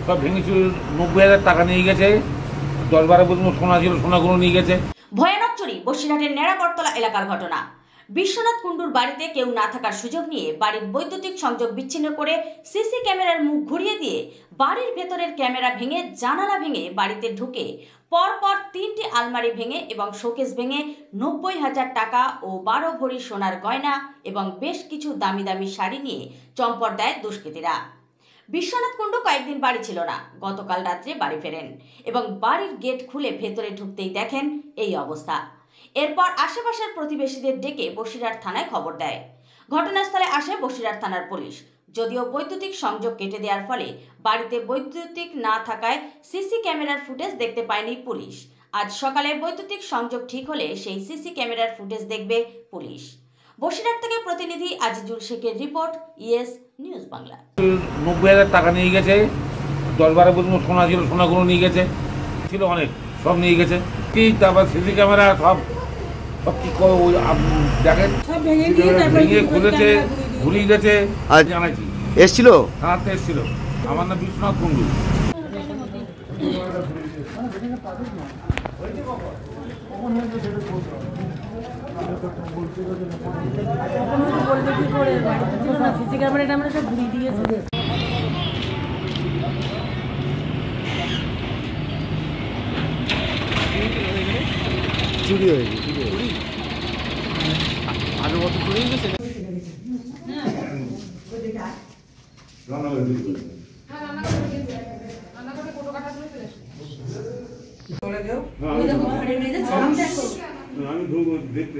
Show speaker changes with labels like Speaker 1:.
Speaker 1: সব ভেঙে চুরে 90,000 টাকা নিয়ে গেছে। 10-12 বছর সোনা ছিল, সোনাগুলো নিয়ে গেছে।
Speaker 2: ভয়ানক চুরি বসিরহাটের নেড়াবরতলা এলাকার ঘটনা। বিশ্বনাথ কুণ্ডুর বাড়িতে কেউ না থাকার সুযোগ নিয়ে বাড়ির বৈদ্যুতিক সংযোগ বিচ্ছিন্ন করে সিসি ক্যামেরার মুখ ঘুরিয়ে দিয়ে বাড়ির ভেতরের ক্যামেরা ভেঙে জানালা ভেঙে বাড়িতে ঢুকে পরপর 3টি আলমারি ভেঙে এবং শোকেস ভেঙে 90,000 টাকা ও 12 ভরি সোনার গয়না এবং বেশ কিছু দামি দামি শাড়ি নিয়ে চম্পট দেয় দুষ্কৃতীরা। বিশ্বনাথ কুণ্ডু কয়েকদিন বাড়ি ছিল না। গতকাল রাত্রে বাড়ি ফেরেন এবং বাড়ির গেট খুলে ভেতরে ঢুকতেই দেখেন এই অবস্থা। এরপর আশেপাশের প্রতিবেশীদের ডেকে বসিরহাট থানায় খবর দেয়। ঘটনাস্থলে আসে বসিরহাট থানার পুলিশ। যদিও বৈদ্যুতিক সংযোগ কেটে দেওয়ার ফলে বাড়িতে বৈদ্যুতিক না থাকায় সিসি ক্যামেরার ফুটেজ দেখতে পায়নি পুলিশ। আজ সকালে বৈদ্যুতিক সংযোগ ঠিক হলে সেই সিসি ক্যামেরার ফুটেজ দেখবে পুলিশ। বসিরহাট থেকে প্রতিনিধি আজিজুল শেখের রিপোর্ট, ইয়েস নিউজ বাংলা।
Speaker 1: 90,000 টাকা নিয়ে গেছে। 10-12 বছর সোনা ছিল, সোনাগুলো নিয়ে গেছে। ছিল অনেক, সব নিয়ে গেছে। কি তারপর সিসি ক্যামেরা সব কি দেখেন ভেঙে খুলেছে, ঘুরিয়ে গেছে। জানাইছি,
Speaker 3: এসছিল
Speaker 1: থানাতে এসছিল। আমার নাম বিশ্বনাথ কুণ্ডু।
Speaker 4: সিসি ক্যামেরাটা আমরা সব ঘুরিয়ে দিয়েছে।
Speaker 3: চুরি হয়েছে,
Speaker 4: আরো কত চুরি গেছে।
Speaker 1: আমি দেখতে